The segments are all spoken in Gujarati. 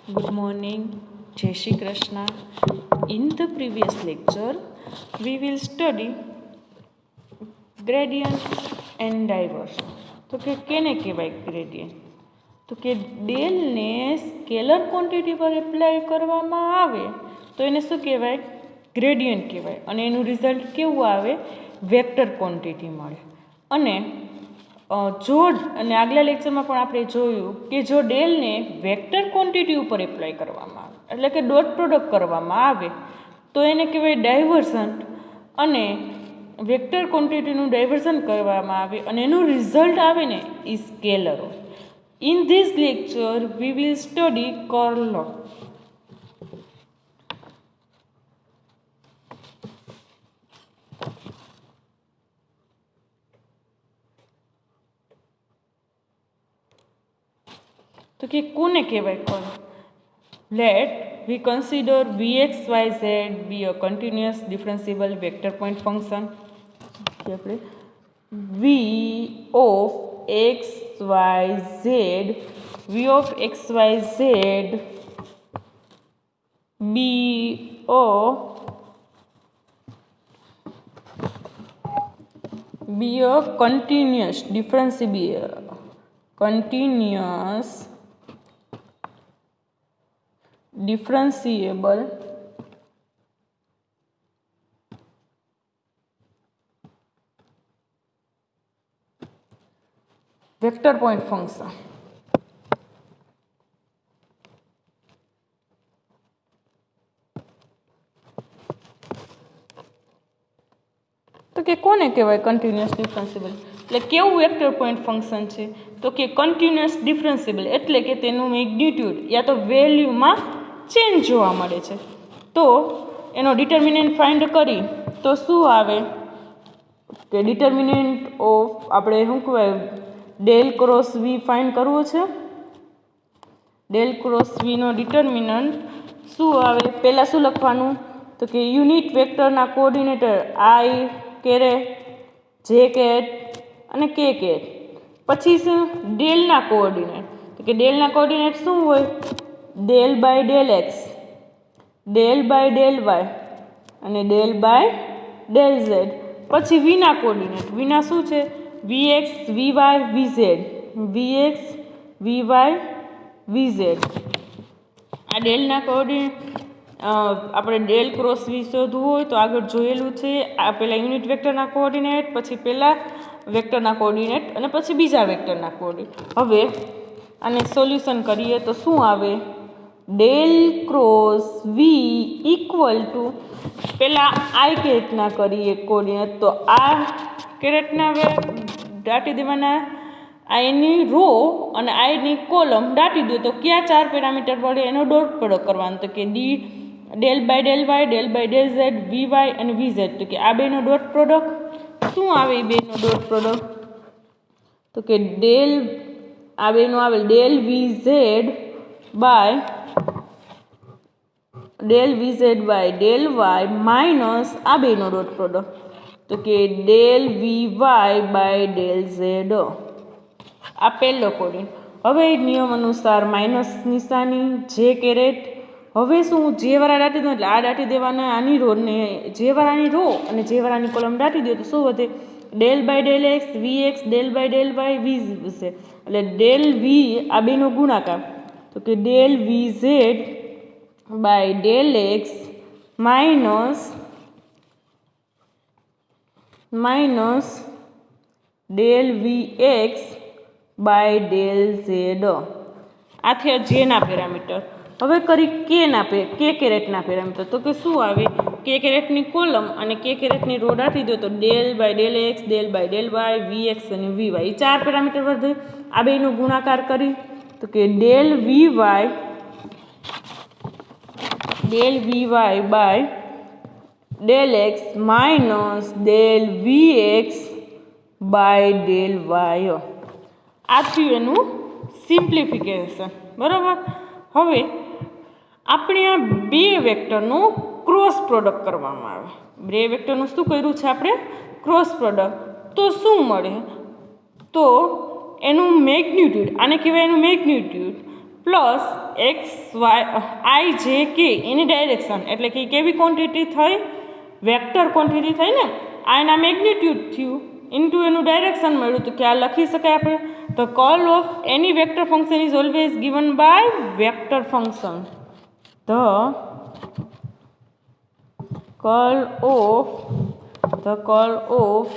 Good morning, Jai Shri Krishna. In the previous lecture, we will study gradient and diversion. તો કે કેને કહેવાય ગ્રેડિયન્ટ? તો કે ડેલને સ્કેલર ક્વોન્ટિટી પર એપ્લાય કરવામાં આવે તો એને શું કહેવાય? ગ્રેડિયન્ટ કહેવાય. અને એનું રિઝલ્ટ કેવું આવે? વેક્ટર ક્વોન્ટિટી મળે. અને જો અને આગલા લેક્ચરમાં પણ આપણે જોયું કે જો ડેલને વેક્ટર ક્વોન્ટિટી ઉપર એપ્લાય કરવામાં આવે એટલે કે ડોટ પ્રોડક્ટ કરવામાં આવે તો એને કહેવાય ડાયવર્ઝન. અને વેક્ટર ક્વોન્ટિટીનું ડાયવર્ઝન કરવામાં આવે અને એનું રિઝલ્ટ આવે ને એ સ્કેલરો. In this lecture we will study curl લો. તો કે કોને કહેવાય curl? Let we consider vx,y,z be a continuous differentiable vector point function. આપણે v of x y z be a continuous differentiable vector point function. તો કે કોને કહેવાય કન્ટિન્યુઅસ ડિફરન્સિબલ? એટલે કેવું વેક્ટર પોઈન્ટ ફંક્શન છે? તો કે કન્ટિન્યુઅસ ડિફરન્સિબલ એટલે કે તેનું મેગ્નિટ્યુડ યા તો વેલ્યુમાં ચેન્જ જોવા મળે છે. તો એનો ડિટર્મિનન્ટ ફાઇન્ડ કરી તો શું આવે કે ડિટર્મિનન્ટ ઓફ આપણે શું કહેવાય ડેલ ક્રોસ વી ફાઇન્ડ કરવું છે. ડેલ ક્રોસ વીનો ડિટર્મિનન્ટ શું આવે? પહેલાં શું લખવાનું? તો કે યુનિટ વેક્ટરના coordinator I caret, J caret અને કે કેટ. પછી શું? ડેલના કોઓર્ડિનેટ. તો કે ડેલના કોઓર્ડિનેટ શું હોય? Del by del X, del by del Y અને ડેલ બાય ડેલ ઝેડ. પછી વીના કોઓર્ડિનેટ. વીના શું છે? V X, V Y, V Z. V X, V Y, V Z. આ ડેલના કોઓર્ડિનેટ આપણે ડેલ ક્રોસ વી શોધવું હોય તો આગળ જોયેલું છે. આ પહેલાં યુનિટ વેક્ટરના કોઓર્ડિનેટ, પછી પહેલાં વેક્ટરના કોઓર્ડિનેટ અને પછી બીજા વેક્ટરના કોઓર્ડિનેટ. હવે આને સોલ્યુશન કરીએ તો શું આવે? Del cross V equal to પહેલાં આઈ કેરેટના કરીએ કોઓર્ડિનેટ તો આ કેરેટના દાટી દેવાના, આઈની રો અને આઈની કોલમ દાટી દો તો કયા ચાર પેરામીટર પડે એનો ડોટ પ્રોડક્ટ કરવાનો. તો કે D del by del Y, del by del Z, V Y અને વી ઝેડ. તો કે આ બેનો ડોટ પ્રોડક્ટ શું આવે? એ બેનો ડોટ પ્રોડક્ટ તો કે ડેલ આ બેનો આવે del V Z by del Y minus આ બેનો ડોટ પ્રોડક્ટ તો કે del V Y by del Z. આ પહેલો કોઓર્ડિનેટ. હવે નિયમ અનુસાર માઇનસ નિશાની, જે કેરેટ. હવે શું? જે વાળા દાટી દો એટલે આ દાટી દેવાના, આની રો ને જે વાળાની રો અને જે વાળાની કોલમ દાટી દો તો શું વધે? Del by del x, v x, del by del Y, v છે. એટલે ડેલ વી આ બેનો ગુણાકાર તો કે del V Z by del x minus del V x by del Z. આ થયા જેના પેરામીટર. હવે કરી કે કેરેટના પેરામીટર. તો કે શું આવે? કે કેરેટની કોલમ અને કે કેરેટની રો દાટી દો તો del by del X, del by del Y, V X અને વી વાય. એ ચાર પેરામીટર વધે. આ બેનો ગુણાકાર કરી તો કે del V Y by del x minus del V x by del Y. આ થયું એનું સિમ્પ્લિફિકેશન. બરાબર. હવે આપણે આ બે વેક્ટરનું ક્રોસ પ્રોડક્ટ કરવામાં આવે. બે વેક્ટરનું શું કર્યું છે આપણે? Cross product. તો શું મળે? તો એનું મેગ્નિટ્યુડ, આને કહેવાય એનું magnitude plus x why I J કે એની ડાયરેક્શન, એટલે કે કેવી ક્વોન્ટિટી થઈ, વેક્ટર ક્વોન્ટિટી થઈ ને, આ એના મેગ્નિટ્યુડ થયું ઇન્ટુ એનું ડાયરેક્શન મળ્યું, તો કે આ લખી શકાય આપણે. તો curl of any vector function is always given by vector function. The curl of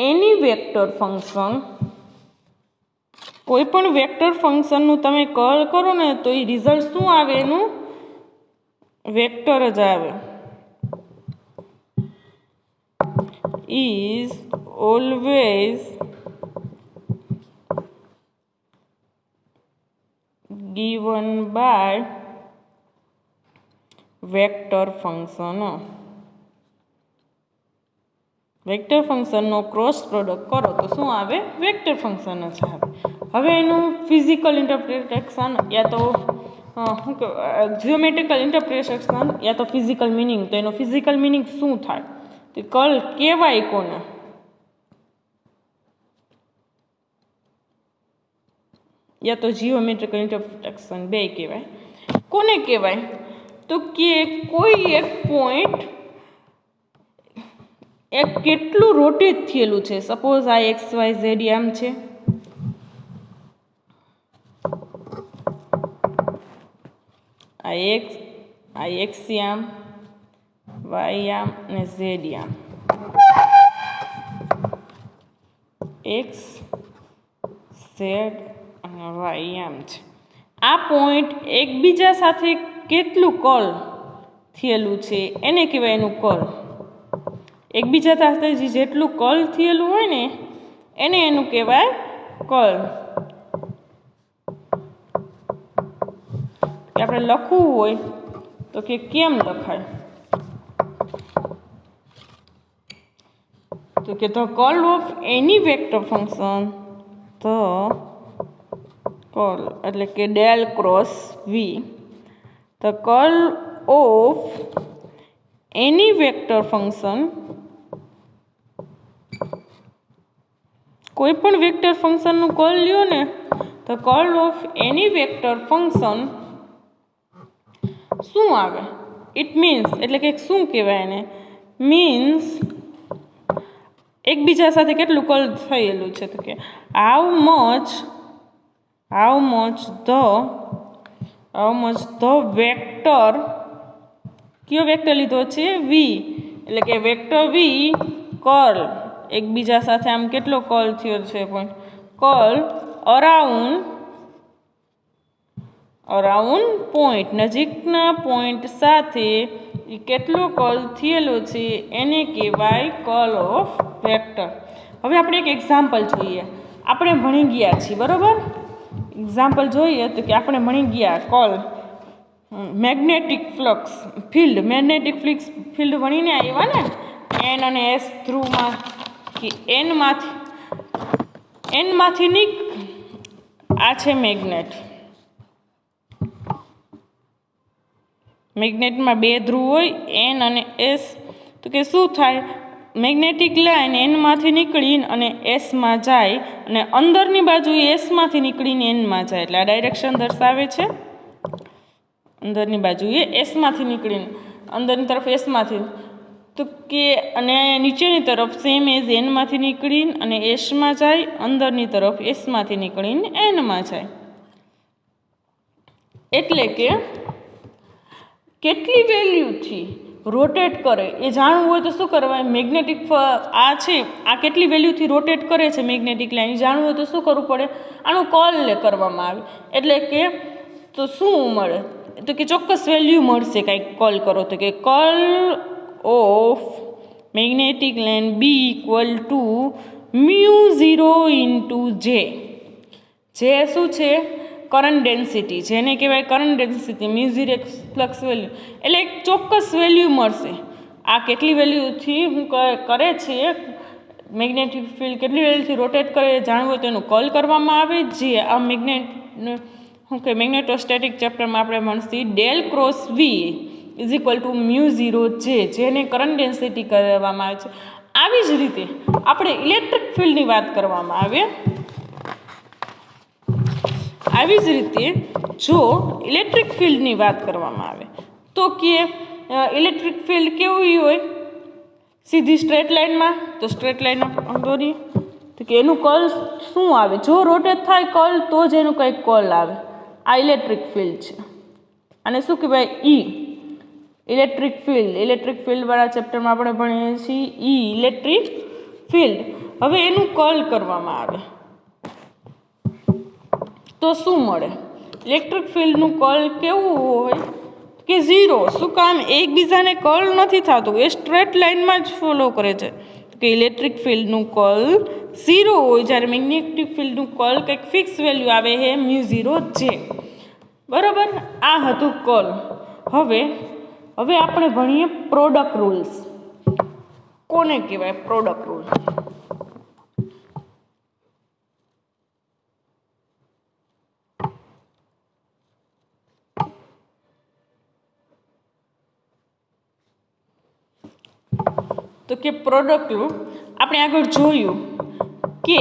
any vector function, કોઈ પણ વેક્ટર ફંક્શનનું તમે કર્લ કરો ને તો એ રિઝલ્ટ શું આવે, એનું વેક્ટર જ આવે. is always given by vector function. Vector ફંક્શનનો ક્રોસ પ્રોડક્ટ કરો તો શું આવે, વેક્ટર ફંક્શન જ આવે. હવે એનું ફિઝિકલ ઇન્ટરપ્રિટેશન યા તો શું કહેવાય, જીઓમેટ્રિકલ ઇન્ટરપ્રિટેશન યા તો ફિઝિકલ મિનિંગ. તો એનો ફિઝિકલ મિનિંગ શું થાય, તો કર્લ કહેવાય કોને, યા તો જીઓમેટ્રિકલ ઇન્ટરપ્રિટેશન બે કહેવાય. કોને કહેવાય, તો કે કોઈ એક પોઈન્ટ એક કેટલું રોટેટ થયેલું છે. સપોઝ આ એક્સ વાય ઝેડ આમ છે, આ એક્સ આમ, વાય આમ અને ઝેડ આમ. એક્સ ઝેડ અને વાય આમ છે. આ પોઈન્ટ એકબીજા સાથે કેટલું કર્લ થયેલું છે એને કહેવાય એનું કર્લ. એકબીજા સાથે જેટલું કર્લ થયેલું હોય ને એને એનું કહેવાય કર્લ. આપણે લખવું હોય તો કે કેમ લખાય, તો કે the curl of any vector function, the curl એટલે કે del cross V, the curl of any vector function, કોઈ પણ વેક્ટર ફંક્શનનું કર્લ લ્યો ને, the curl of any vector function શું આવે, ઇટ મીન્સ એટલે કે શું કહેવાય એને, મીન્સ એકબીજા સાથે કેટલું કર્લ થયેલું છે. તો કે હાઉ મચ ધ વેક્ટર, કયો વેક્ટર લીધો છે, વી, એટલે કે વેક્ટર વી કર્લ એકબીજા સાથે આમ કેટલો કર્લ થયો છે, પણ કર્લ અરાઉન્ડ પોઈન્ટ, નજીકના પોઈન્ટ સાથે એ કેટલો કર્લ થયેલો છે એને કહેવાય કર્લ ઓફ વેક્ટર. હવે આપણે એક એક્ઝામ્પલ જોઈએ. આપણે ભણી ગયા છીએ, બરાબર, એક્ઝામ્પલ જોઈએ તો કે આપણે ભણી ગયા curl magnetic flux field, magnetic field ભણીને આવ્યા ને, એન અને એસ થ્રુમાં કે એનમાંથી આ છે મેગ્નેટમાં બે ધ્રુવ હોય એન અને એસ. તો કે શું થાય, મેગ્નેટિક લાઇન એનમાંથી નીકળીને અને એસમાં જાય અને અંદરની બાજુ એસમાંથી નીકળીને એનમાં જાય, એટલે આ ડાયરેક્શન દર્શાવે છે. અંદરની બાજુએ એસમાંથી નીકળીને અંદરની તરફ એસમાંથી, તો કે અને નીચેની તરફ સેમ એઝ એનમાંથી નીકળીને અને એસમાં જાય, અંદરની તરફ એસમાંથી નીકળીને એનમાં જાય. એટલે કે કેટલી વેલ્યુથી રોટેટ કરે એ જાણવું હોય તો શું કરવાય, મેગ્નેટિક આ છે આ કેટલી વેલ્યુથી રોટેટ કરે છે મેગ્નેટિક લાઇન, જાણવું હોય તો શું કરવું પડે, આનું કર્લ કરવામાં આવે. એટલે કે તો શું મળે, તો કે ચોક્કસ વેલ્યુ મળશે કાંઈક કર્લ કરો તો, કે curl of magnetic line B equal to μ0 into J. જે શું છે, કરંટ ડેન્સિટી, જેને કહેવાય કરંટ ડેન્સિટી, μ0 ફ્લક્સ વેલ્યુ, એટલે એક ચોક્કસ વેલ્યુ મળશે. આ કેટલી વેલ્યુથી કરે છે મેગ્નેટિક ફિલ્ડ, કેટલી વેલ્યુથી રોટેટ કરે જાણવું હોય તો એનું કર્લ કરવામાં આવે. જે આ મેગ્નેટોસ્ટેટિક ચેપ્ટરમાં આપણે ભણશી del cross v is equal to μ0 J, જેને કરંટ ડેન્સિટી કરવામાં આવે છે. આવી જ રીતે આપણે ઇલેક્ટ્રિક ફિલ્ડની વાત કરવામાં આવે. આવી જ રીતે જો ઇલેક્ટ્રિક ફિલ્ડની વાત કરવામાં આવે તો કે ઇલેક્ટ્રિક ફિલ્ડ કેવી હોય, સીધી સ્ટ્રેટ લાઇનમાં, તો સ્ટ્રેટ લાઇન દોરીએ તો કે એનું કર્લ શું આવે, જો રોટેટ થાય કર્લ તો જ એનું કંઈક કર્લ આવે. આ ઇલેક્ટ્રિક ફિલ્ડ છે. અને શું કહેવાય, ઈ ઇલેક્ટ્રિક ફિલ્ડ. ઇલેક્ટ્રિક ફિલ્ડવાળા ચેપ્ટરમાં આપણે ભણીએ છીએ ઈ ઇલેક્ટ્રિક ફિલ્ડ. હવે એનું કર્લ કરવામાં આવે તો શું મળે, ઇલેક્ટ્રિક ફિલ્ડનું કર્લ કેવું હોય કે ઝીરો. શું કામ, એકબીજાને કર્લ નથી થતું, એ સ્ટ્રેટ લાઇનમાં જ ફોલો કરે છે. કે ઇલેક્ટ્રિક ફિલ્ડનું કર્લ ઝીરો હોય, જ્યારે મેગ્નેટિક ફિલ્ડનું કર્લ કંઈક ફિક્સ વેલ્યુ આવે છે μ0J. બરાબર, આ હતું કર્લ. હવે આપણે ભણીએ પ્રોડક્ટ રૂલ્સ. કોને કહેવાય પ્રોડક્ટ રૂલ? તો કે પ્રોડક્ટ રૂલ આપણે આગળ જોયું કે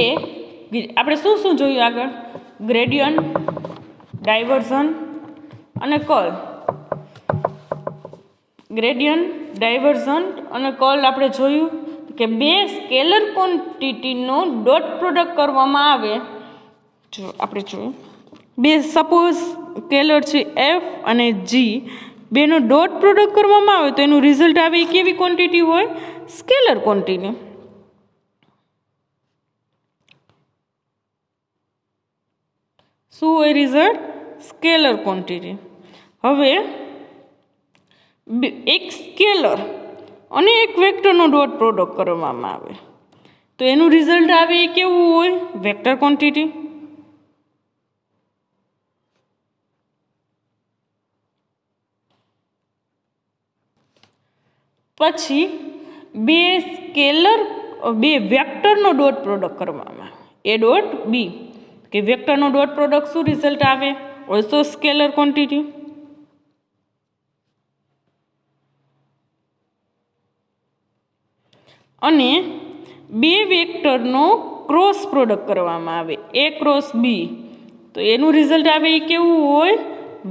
આપણે શું જોયું આગળ, ગ્રેડિયન્ટ, ડાયવર્ઝન અને કર્લ. ગ્રેડિયન્ટ, ડાયવર્ઝન અને કર્લ આપણે જોયું કે બે સ્કેલર ક્વોન્ટિટીનો ડોટ પ્રોડક્ટ કરવામાં આવે. જો આપણે જોયું બે સપોઝ સ્કેલર છે એફ અને જી, બેનો ડોટ પ્રોડક્ટ કરવામાં આવે તો એનું રિઝલ્ટ આવે એ કેવી ક્વોન્ટિટી હોય, સ્કેલર ક્વોન્ટિટી. શું હોય રિઝલ્ટ, સ્કેલર ક્વોન્ટિટી. હવે એક સ્કેલર અને એક વેક્ટરનો ડોટ પ્રોડક્ટ કરવામાં આવે તો એનું રિઝલ્ટ આવે એ કેવું હોય, વેક્ટર ક્વોન્ટિટી. પછી બે વેક્ટરનો ડોટ પ્રોડક્ટ કરવામાં આવે, એ ડોટ બી, કે વેક્ટરનો ડોટ પ્રોડક્ટ શું રિઝલ્ટ આવે, ઓલ્સો સ્કેલર ક્વોન્ટિટી. અને બે વેક્ટરનો ક્રોસ પ્રોડક્ટ કરવામાં આવે, એ ક્રોસ બી, તો એનું રિઝલ્ટ આવે એ કેવું હોય,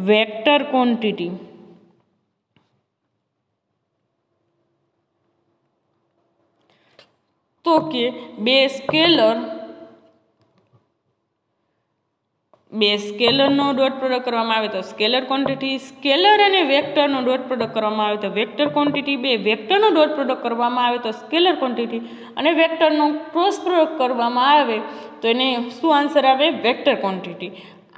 વેક્ટર ક્વોન્ટિટી. તો કે બે સ્કેલરનો ડોટ પ્રોડક્ટ કરવામાં આવે તો સ્કેલર ક્વોન્ટિટી, સ્કેલર અને વેક્ટરનો ડોટ પ્રોડક્ટ કરવામાં આવે તો વેક્ટર ક્વોન્ટિટી, બે વેક્ટરનો ડોટ પ્રોડક્ટ કરવામાં આવે તો સ્કેલર ક્વોન્ટિટી, અને વેક્ટરનો ક્રોસ પ્રોડક્ટ કરવામાં આવે તો એને શું આન્સર આવે, વેક્ટર ક્વોન્ટિટી.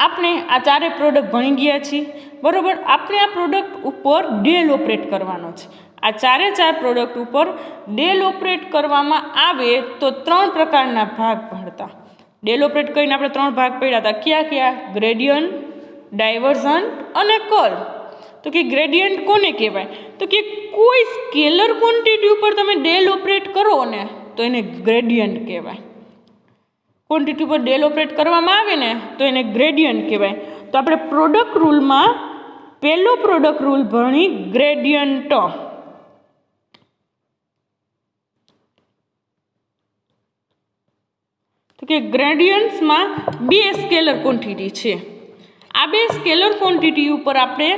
આપણે આ ચારે પ્રોડક્ટ ભણી ગયા છીએ. બરાબર, આપણે આ પ્રોડક્ટ ઉપર ડેલ ઓપરેટ કરવાનો છે. આ ચારે ચાર પ્રોડક્ટ ઉપર ડેલ ઓપરેટ કરવામાં આવે તો ત્રણ પ્રકારના ભાગ ભણતા. ડેલ ઓપરેટ કરીને આપણે ત્રણ ભાગ પડ્યા હતા. કયા? ગ્રેડિયન્ટ, ડાયવર્ઝન અને કર્લ. તો કે ગ્રેડિયન્ટ કોને કહેવાય, તો કે કોઈ સ્કેલર ક્વોન્ટિટી ઉપર તમે ડેલ ઓપરેટ કરો ને તો એને ગ્રેડિયન્ટ કહેવાય. ક્વોન્ટિટી ઉપર ડેલ ઓપરેટ કરવામાં આવે ને તો એને ગ્રેડિયન્ટ કહેવાય. તો આપણે પ્રોડક્ટ રૂલમાં પહેલો પ્રોડક્ટ રૂલ ભણી ગ્રેડિયન્ટ. તો કે ગ્રેડિયન્ટ્સમાં બે સ્કેલર ક્વોન્ટિટી છે. આ બે સ્કેલર ક્વોન્ટિટી ઉપર આપણે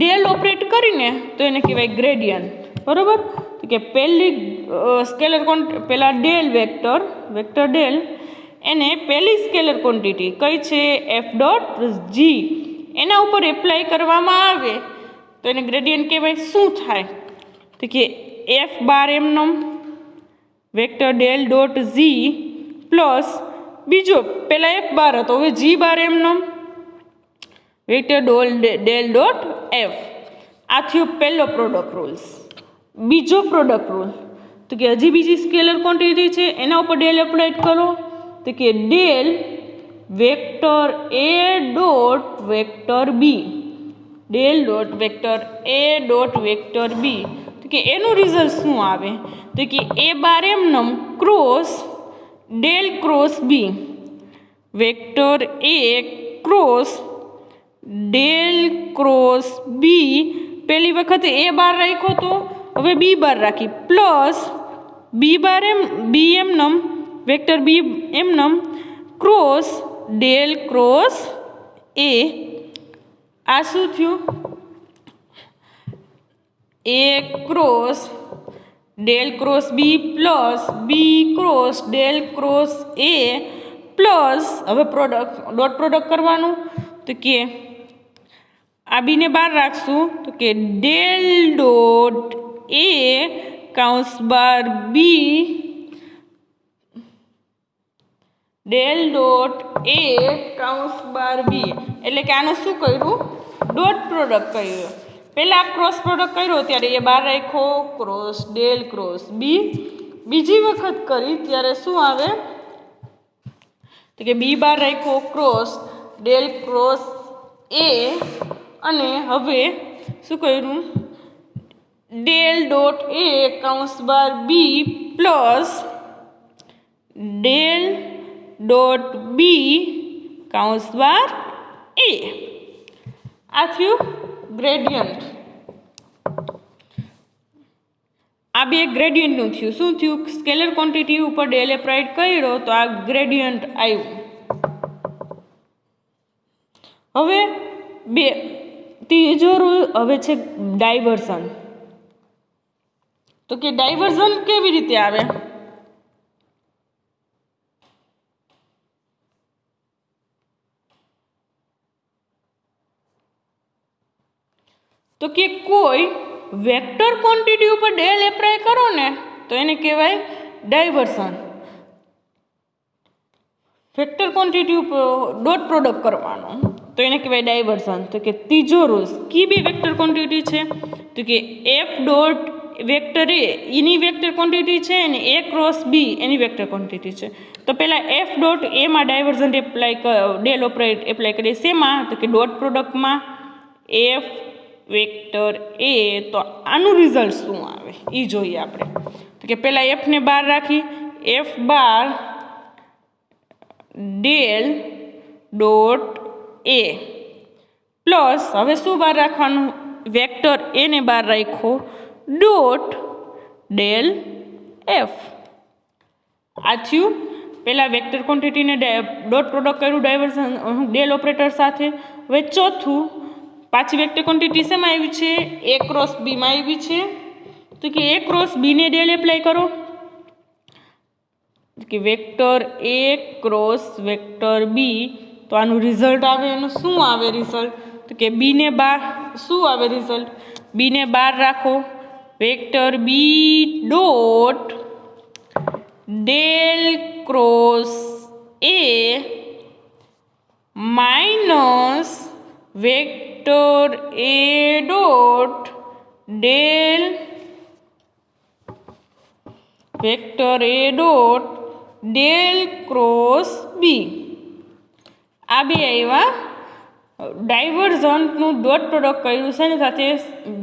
ડેલ ઓપરેટ કરીને તો એને કહેવાય ગ્રેડિયન્ટ. બરાબર, તો કે પહેલી સ્કેલર પહેલા ડેલ વેક્ટર ડેલ, એને પહેલી સ્કેલર ક્વોન્ટિટી કઈ છે, એફ ડોટ જી, એના ઉપર એપ્લાય કરવામાં આવે તો એને ગ્રેડિયન્ટ કહેવાય. શું થાય તો કે એફ બાર એમનો vector del dot Zee plus બીજો પહેલા એફ બાર હતો, હવે જી બાર એમનો વેક્ટર ડેલ ડોટ એફ. આ થયો પહેલો પ્રોડક્ટ રૂલ્સ. બીજો પ્રોડક્ટ રૂલ તો કે હજી બીજી સ્કેલર ક્વોન્ટિટી છે એના ઉપર ડેલ એપ્લાય કરો તો કે del vector A dot vector B, del dot vector A dot vector B. તો કે એનું રિઝલ્ટ શું આવે તો કે એ બાર એમનમ cross del cross B, vector A cross del cross B. પહેલી વખતે એ બાર રાખ્યો તો હવે બી બાર રાખી, પ્લસ બી બાર બી એમનમ વેક્ટર બી એમનમ ક્રોસ ડેલ ક્રોસ એ આ શું થયું A cross del cross B plus B cross del cross A plus હવે પ્રોડક્ટ ડોટ પ્રોડક્ટ કરવાનું તો કે આ બીને બહાર રાખશું તો કે ડેલ ડોટ એ કાઉન્સ બાર બી ડેલ ડોટ એ કાઉન્સ બાર બી એટલે કે આનું શું કર્યું ડોટ પ્રોડક્ટ કર્યું પહેલાં ક્રોસ પ્રોડક્ટ કર્યો ત્યારે એ બહાર રાખ્યો ક્રોસ ડેલ ક્રોસ બી બીજી વખત કરી ત્યારે શું આવે તો કે બી બહાર રાખ્યો ક્રોસ ડેલ ક્રોસ એ અને હવે શું કર્યું ડેલ ડોટ એ કાઉન્સ બાર B plus del dot B કાઉન્સ બાર એ આ થયું ગ્રેડિયન્ટ આ બે ગ્રેડિયન્ટનું થયું શું થયું સ્કેલર ક્વોન્ટિટી ઉપર ડેલ એપ્લાઇડ કર્યો તો આ ગ્રેડિયન્ટ આવ્યું હવે બે ત્રીજો રૂલ હવે છે ડાયવર્ઝન તો કે ડાયવર્ઝન કેવી રીતે આવે તો કે કોઈ વેક્ટર ક્વોન્ટિટી ઉપર ડેલ એપ્લાય કરો ને તો એને કહેવાય ડાયવર્ઝન વેક્ટર ક્વોન્ટિટી ઉપર ડોટ પ્રોડક્ટ કરવાનો તો એને કહેવાય ડાયવર્ઝન તો કે ત્રીજો રૂલ કી બે વેક્ટર ક્વોન્ટિટી છે તો કે F dot vector A any vector quantity છે અને A cross B any vector quantity છે તો પહેલાં એફ ડોટ એમાં divergence apply del operate apply કરીએ શેમાં તો કે ડોટ પ્રોડક્ટમાં એફ વેક્ટર એ તો આનું રિઝલ્ટ શું આવે એ જોઈએ આપણે તો કે પહેલાં એફને બહાર રાખી F bar del dot A plus હવે શું બહાર રાખવાનું વેક્ટર એને બહાર રાખ્યો ડોટ ડેલ એફ આ થયું પહેલાં વેક્ટર ક્વોન્ટિટીને ડોટ પ્રોડક્ટ કર્યું ડાયવર્ઝન ડેલ ઓપરેટર સાથે હવે ચોથું પાછી વેક્ટર ક્વોન્ટિટી શેમાં આવી છે એ ક્રોસ બીમાં આવી છે તો કે એ ક્રોસ બીને ડેલ એપ્લાય કરો કે vector A cross vector B તો આનું રિઝલ્ટ આવે એનું શું આવે રિઝલ્ટ તો કે બીને બાર શું આવે રિઝલ્ટ બીને બહાર રાખો vector B dot del cross A minus vector A dot del vector A dot del cross B આ બે આવ્યા ડાયવર્ઝન્ટનું ડોટ પ્રોડક્ટ કર્યું છે ને સાથે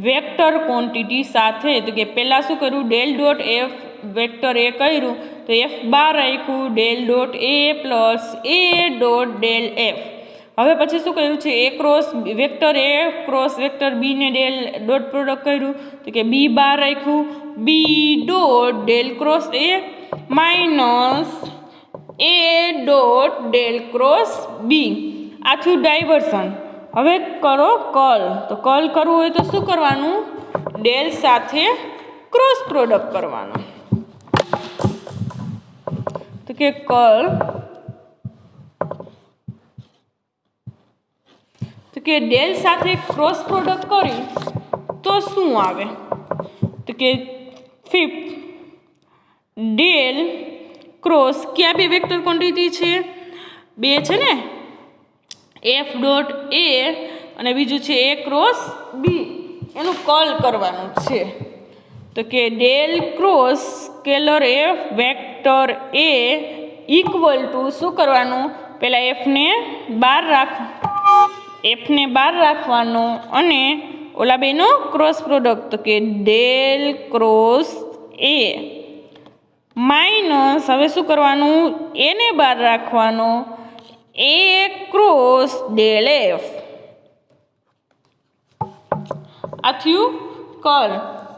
વેક્ટર ક્વોન્ટિટી સાથે તો કે પહેલાં શું કર્યું del dot F vector A કર્યું તો એફ બાર રાખ્યું del dot A plus A dot del F હવે પછી શું કર્યું છે A cross vector A cross vector બીને ડેલ ડોટ પ્રોડક્ટ કર્યું તો કે બી બાર રાખ્યું B dot del cross A minus A dot del cross B આ થયું ડાયવર્ઝન હવે કરો કર્લ તો કર્લ કરવું હોય તો શું કરવાનું ડેલ સાથે ક્રોસ પ્રોડક્ટ કરવાનું તો કે કર્લ તો કે ડેલ સાથે ક્રોસ પ્રોડક્ટ કરી તો શું આવે તો કે ફિફ્થ ડેલ ક્રોસ ક્યાં બે વેક્ટર ક્વોન્ટિટી છે બે છે ને એફ ડોટ એ અને બીજું છે એ ક્રોસ બી એનું કર્લ કરવાનું છે તો કે del cross scalar F vector A equal to શું કરવાનું પહેલાં એફને બહાર રાખવાનો અને ઓલા બેનો ક્રોસ પ્રોડક્ટ તો કે ડેલ ક્રોસ એ માઇનસ હવે શું કરવાનું એને બહાર રાખવાનો એ ક્રોસ ડેલ એફ આ થયું કર્લ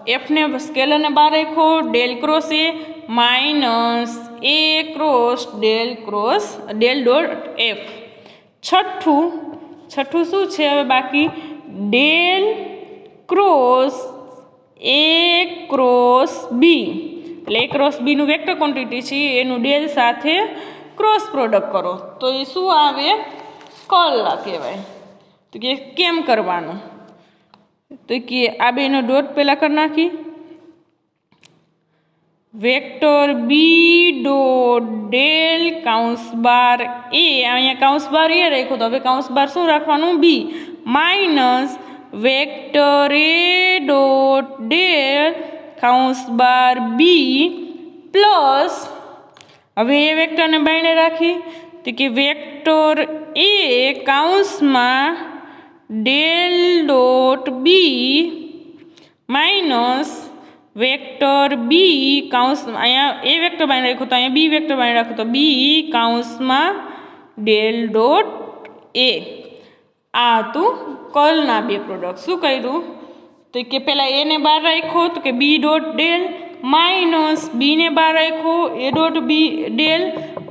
એફને સ્કેલરને બહાર રાખ્યો del cross A minus A cross del dot F છઠ્ઠું छठू शू छे हवे बाकी del cross A cross B એટલે એ ક્રોસ બી નું વેક્ટર ક્વોન્ટિટી છે એનું ડેલ સાથે ક્રોસ પ્રોડક્ટ કરો તો એ શું આવે કર્લ કહેવાય. તો કે કેમ કરવાનું તો કે આ બેનો ડોટ પહેલા કરી નાખી વેક્ટર બી ડોટ ડેલ કાઉન્સ બાર એ અહીંયા કાઉન્સ બાર એ રાખ્યો તો હવે કાઉન્સ બાર શું રાખવાનું B minus vector A dot del કાઉન્સ બાર બી પ્લસ હવે એ વેક્ટરને બાયણે રાખી તો કે વેક્ટર એ કાઉન્સમાં del dot B minus vector B કાઉન્સ અહીંયા એ વેક્ટર બાયણે રાખ્યું તો અહીંયા બી વેક્ટર બાયણે રાખ્યું તો બી કાઉન્સમાં ડેલ ડોટ એ. આ હતું કર્લના બે પ્રોડક્ટ. શું કર્યું તો કે પહેલાં એને બહાર રાખ્યો તો કે બી ડોટ ડેલ માઇનસ બીને બહાર રાખ્યો A dot B del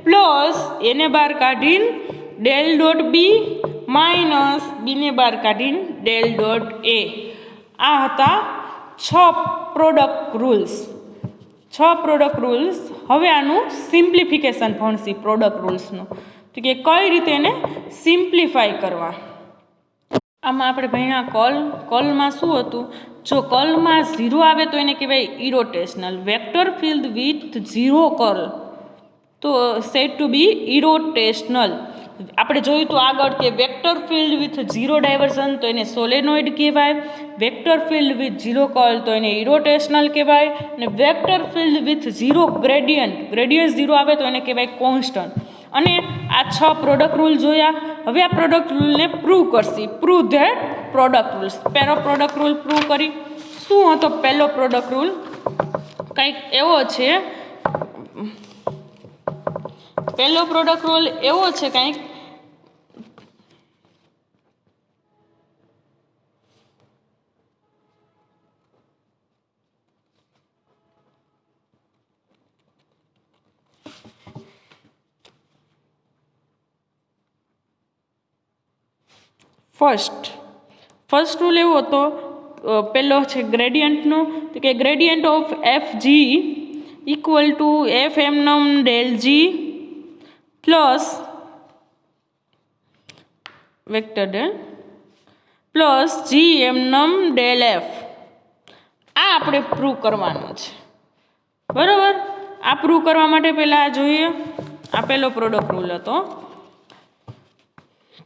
plus એને બહાર કાઢીને ડેલ ડોટ બી માઇનસ બીને બહાર કાઢીને ડેલ ડોટ એ. આ હતા 6 પ્રોડક્ટ રૂલ્સ. 6 product rules. હવે આનું સિમ્પ્લિફિકેશન ભણશી પ્રોડક્ટ રૂલ્સનું તો કે કઈ રીતે એને સિમ્પ્લિફાય કરવા. આમાં આપણે ભણ્યા કર્લમાં શું હતું જો કર્લમાં 0 આવે તો એને કહેવાય irrotational vector field with 0 curl તો સેડ ટુ બી ઇરોટેશનલ. આપણે જોયું તો આગળ કે વેક્ટર ફિલ્ડ વિથ 0 ડાયવર્ઝન તો એને સોલેનોઇડ કહેવાય, વેક્ટર ફિલ્ડ વિથ 0 કર્લ તો એને ઇરોટેશનલ કહેવાય અને વેક્ટર ફિલ્ડ વિથ 0 ગ્રેડિયન્ટ 0 આવે તો એને કહેવાય કોન્સ્ટન્ટ. અને આ 6 પ્રોડક્ટ રૂલ જોયા. હવે આ પ્રોડક્ટ રૂલને પ્રૂવ કરશી. Prove that product rules. પહેલો પ્રોડક્ટ રૂલ પ્રૂવ કરી. શું હતો પહેલો પ્રોડક્ટ રૂલ? કંઈક એવો છે. પહેલો પ્રોડક્ટ રૂલ એવો છે કંઈક ફર્સ્ટ રૂલ એવો હતો પહેલો છે ગ્રેડિયન્ટનો તો કે gradient of F G equal to F એમ નમ del G plus vector del plus G એમ નમ ડેલ એફ. આ આપણે પ્રૂવ કરવાનું છે બરાબર. આ પ્રૂવ કરવા માટે પહેલાં જોઈએ આ પહેલો પ્રોડક્ટ રૂલ હતો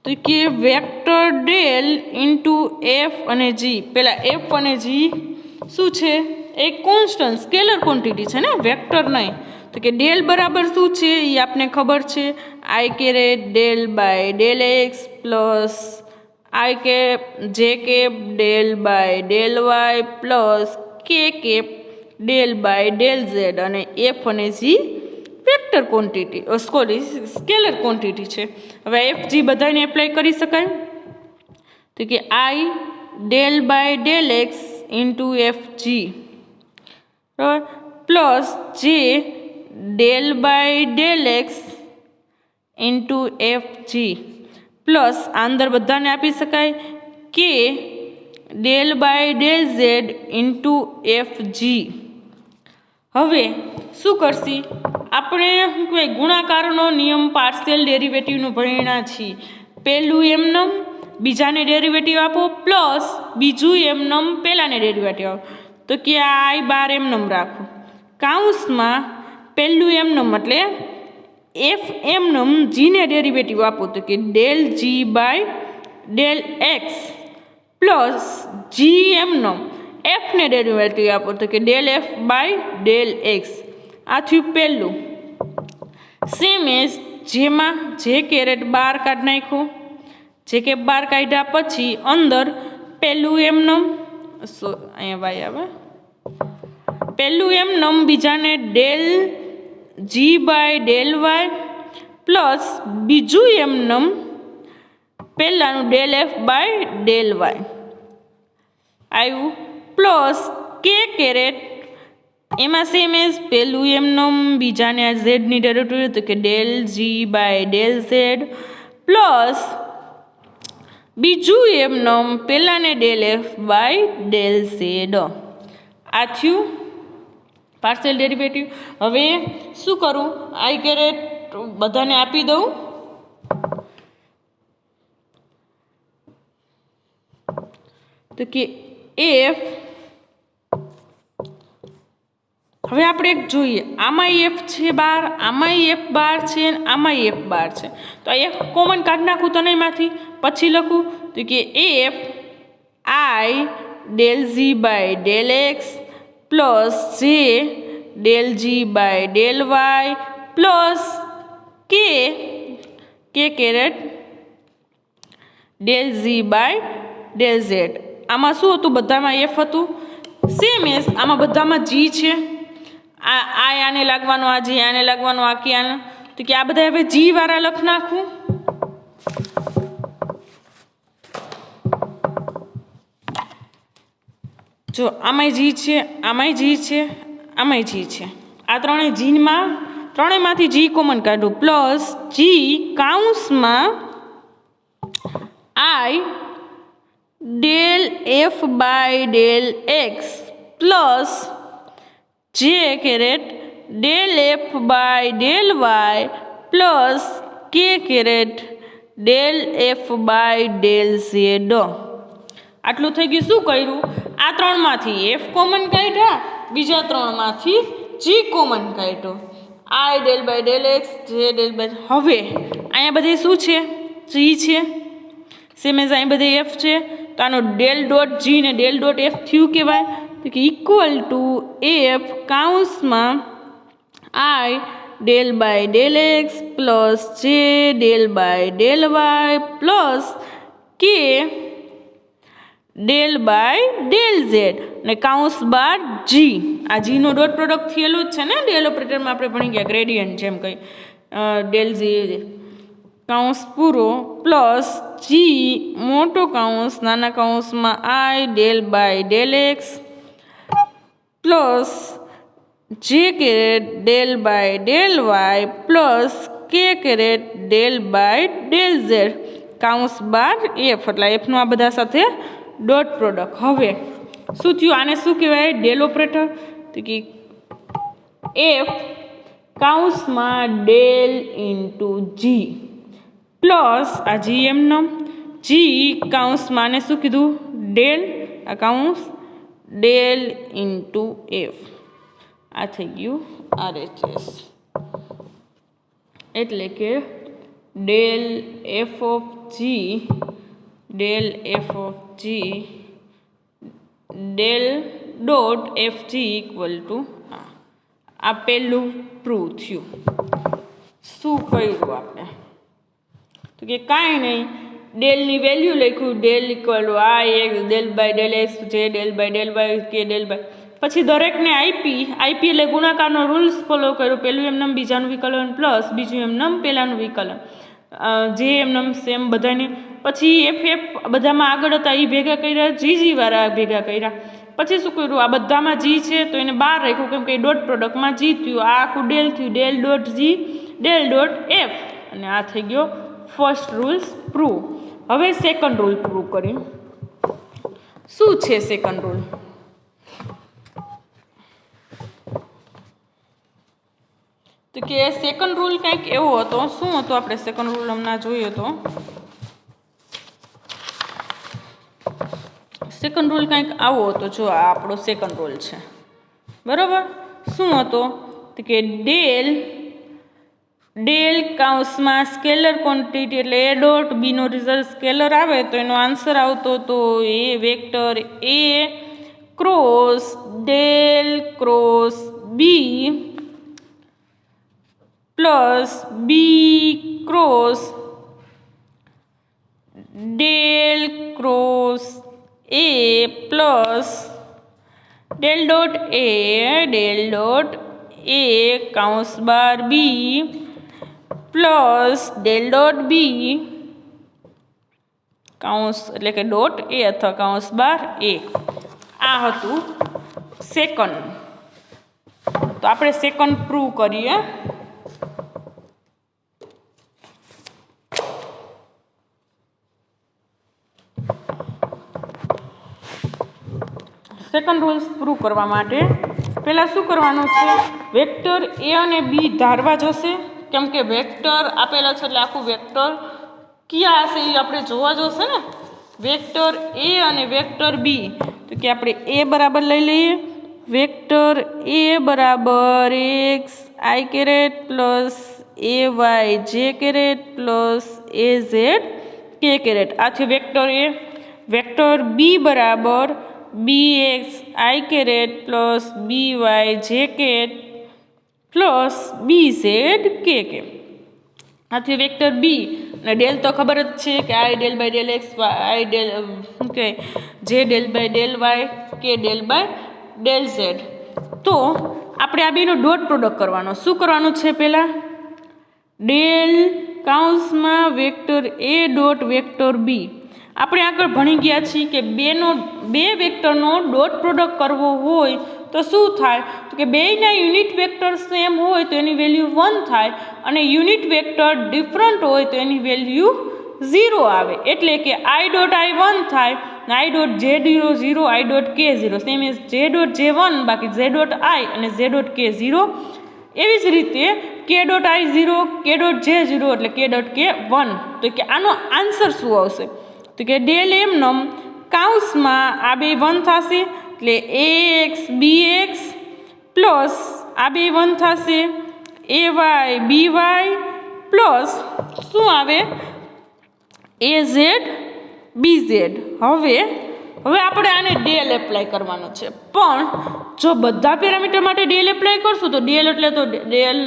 તો કે વેક્ટર ડેલ ઇન્ટુ એફ અને જી. પહેલાં એફ અને જી શું છે એક કોન્સ્ટન્ટ સ્કેલર ક્વોન્ટિટી છે ને વેક્ટર નહીં. તો કે ડેલ બરાબર શું છે એ આપને ખબર છે I caret del by del X plus I cap J cap del by del Y plus K cap del by del Z અને એફ અને G vector quantity scalar quantity છે. હવે એફ જી બધાને એપ્લાય કરી શકાય તો કે I del by del X into F G બરાબર plus J del by del X into F G plus અંદર બધાને આપી શકાય કે del by del Z into F G. હવે શું કરશી આપણે શું કહેવાય ગુણાકારનો નિયમ પાર્શિયલ ડેરિવેટિવનું ભણ્યા છીએ. પહેલું એમનમ બીજાને ડેરિવેટિવ આપો પ્લસ બીજું એમનમ પહેલાંને ડેરિવેટિવ આપો તો કે આઈ બાર એમનમ રાખો કાઉન્સમાં પહેલું એમનમ એટલે એફ એમનમ જીને ડેરિવેટિવ આપો તો કે del G by del X plus G એમનમ એફને ડેરિવેટિવ આપો તો કે del F by del X. આ થયું પહેલું. સેમ એઝ જેમાં જે કેરેટ બાર કાઢી નાખ્યું જે કે બાર કાઢ્યા પછી અંદર પહેલું એમનમ અહીંયા વાય આવે પહેલું એમનમ બીજાને del G by del Y plus બીજું એમનમ પહેલાંનું del F by del Y આવ્યું પ્લસ કે કેરેટ એમાં સેમ એઝ પહેલું એમનમ બીજાને આ ઝેડની ડેરિવેટિવ તો કે del G by del Z plus બીજું એમનેમ પહેલાને del F by del Z. આ થયું પાર્શિયલ ડેરિવેટિવ. હવે શું કરું? આઈ કેરેટ બધાને આપી દઉં. તો કે એફ, હવે આપણે એક જોઈએ, આમાં એફ છે બાર, આમાં એફ બાર છે, આમાં એફ બાર છે. તો આ એફ કોમન કાઢી નાખું ત્રણેયમાંથી, પછી લખું તો કે F I del G by del X plus J del G by del Y plus K caret del G by del Z. આમાં શું હતું? બધામાં એફ હતું. સેમ એસ આમાં બધામાં જી છે. આને લાગવાનો, આ જી આને લાગવાનો, આ કે આને. તો કે આ બધા હવે જી વાળા લખ નાખું. જો આમાંય જી છે, આમાંય જી છે, આમાંય જી છે. આ ત્રણેય જીમાં ત્રણેયમાંથી જી કોમન કાઢું પ્લસ જી કાઉન્સમાં I del F by del X plus J caret del F by del Y plus K caret del F by del Z. આટલું થઈ ગયું. શું કર્યું? આ ત્રણમાંથી એફ કોમન કાઢ્યા, બીજા ત્રણમાંથી જી કોમન કાઢ્યો. આઈ del by del X, J del by. હવે અહીંયા બધે શું છે? જી છે. સેમ એઝ અહીં બધે એફ છે. તો આનો ડેલ ડોટ જી ને ડેલ ડોટ એફ થયું કહેવાય. તો કે ઇક્વલ ટુ એફ કાઉન્સમાં I del by del X plus J del by del Y plus K del by del Z ને કાઉન્સ બાર જી. આ જીનો ડોટ પ્રોડક્ટ થયેલું જ છે ને ડેલ ઓપરેટરમાં આપણે ભણી ગયા, ગ્રેડિયન્ટ જેમ કંઈ ડેલ ઝી કાઉન્સ પૂરો પ્લસ જી મોટો કાઉન્સ નાના કાઉન્સમાં I del by del X plus J caret del by del Y plus K caret del by del Z કાઉન્સ બાર એફ. એટલે એફનો આ બધા સાથે ડોટ પ્રોડક્ટ. હવે શું થયું? આને શું કહેવાય? Del operator. તો કે એફ કાઉન્સમાં ડેલ ઇન્ટુ જી પ્લસ આ જી એમનો જી કાઉન્સમાં આને શું કીધું? ડેલ. આ કાઉન્સ ડેલ ઇન્ટુ એફ. આ થઈ ગયું આરએચએસ. એટલે કે del F of G del F of G del dot F G equal to આ પહેલું પ્રૂવ થયું. શું કર્યું આપણે? તો કે કાંઈ નહીં, ડેલની વેલ્યુ લખ્યું, ડેલ ઇક્વલ ટુ આ X del by del X J del by del Y K del by. પછી દરેકને આઈપી એટલે ગુણાકારનો રૂલ્સ ફોલો કર્યો. પહેલું એમનેમ બીજાનું વિકલન પ્લસ બીજું એમનેમ પહેલાંનું વિકલન, જે એમનેમ સેમ બધાને. પછી એફ બધામાં આગળ હતા એ ભેગા કર્યા, જી વાળા ભેગા કર્યા. પછી શું કર્યું? આ બધામાં જી છે તો એને બહાર રાખ્યું, કેમ કે ડોટ પ્રોડક્ટમાં જી થયું. આ આખું ડેલ થયું, del dot G del dot F. અને આ થઈ ગયો ફર્સ્ટ રૂલ્સ પ્રૂવ. હવે સેકન્ડ રૂલ પ્રૂવ કરી. શું છે સેકન્ડ રૂલ? તો કે સેકન્ડ રૂલ કંઈક એવો હતો. શું હતો? આપણે સેકન્ડ રૂલ હમણાં જોઈએ તો સેકન્ડ રૂલ કંઈક આવો હતો. જો આ આપણો સેકન્ડ રૂલ છે, બરાબર. શું હતો? તો કે ડેલ કાઉન્સમાં સ્કેલર ક્વોન્ટિટી એટલે એ ડોટ બીનો રિઝલ્ટ સ્કેલર આવે તો એનો આન્સર આવતો તો એ vector A cross del cross B plus B cross del cross A plus del dot A કાઉન્સ બાર B plus del dot B કાઉન્સ એટલે કે ડોટ એ અથવા કાઉન્સ બાર એ. આ હતું સેકન્ડ. તો આપણે સેકન્ડ પ્રૂવ કરીએ. સેકન્ડ રૂલ્સ પ્રૂવ કરવા માટે પહેલાં શું કરવાનું છે, વેક્ટર એ અને બી ધારવા જોશે, કેમ કે વેક્ટર આપેલા છે એટલે આખું વેક્ટર કયા હશે એ આપણે જોવા જોશે ને. વેક્ટર એ અને વેક્ટર બી, તો કે આપણે એ બરાબર લઈ લઈએ, વેક્ટર એ બરાબર X I caret plus A Y J caret plus A Z K caret, આ છે વેક્ટર એ. વેક્ટર બી બરાબર B X I caret plus B Y J caret plus B Z K આથી વેક્ટર બી, અને ડેલ તો ખબર જ છે કે I del by del X, I del શું કે J del by del Y K del by del Z. તો આપણે આ બેનો ડોટ પ્રોડક્ટ કરવાનો. શું કરવાનું છે, પહેલાં ડેલ કાઉન્સમાં vector A dot vector B. આપણે આગળ ભણી ગયા છીએ કે બે વેક્ટરનો ડોટ પ્રોડક્ટ કરવો હોય તો શું થાય, તો કે બેયના યુનિટ વેક્ટર સેમ હોય તો એની વેલ્યુ 1 થાય, અને યુનિટ વેક્ટર ડિફરન્ટ હોય તો એની વેલ્યુ 0 આવે. એટલે કે આઈ ડોટ આઈ 1 થાય, આઈ ડોટ જે 0 આઈ ડોટ કે 0, સેમ એઝ જે ડોટ જે 1 બાકી જે ડોટ આઈ અને જે ડોટ કે 0. એવી જ રીતે કે ડોટ આઈ 0 કે ડોટ જે 0 એટલે કે ડોટ કે 1. તો કે આનો આન્સર શું આવશે, તો કે ડેલ એમ નમ કાઉન્સમાં આ બે 1 થશે એટલે A X B X plus આ બે 1 થશે A Y B Y plus શું આવે એ ઝેડ બી ઝેડ. હવે આપણે આને ડેલ એપ્લાય કરવાનો છે, પણ જો બધા પેરામીટર માટે ડેલ એપ્લાય કરશું તો ડેલ એટલે તો del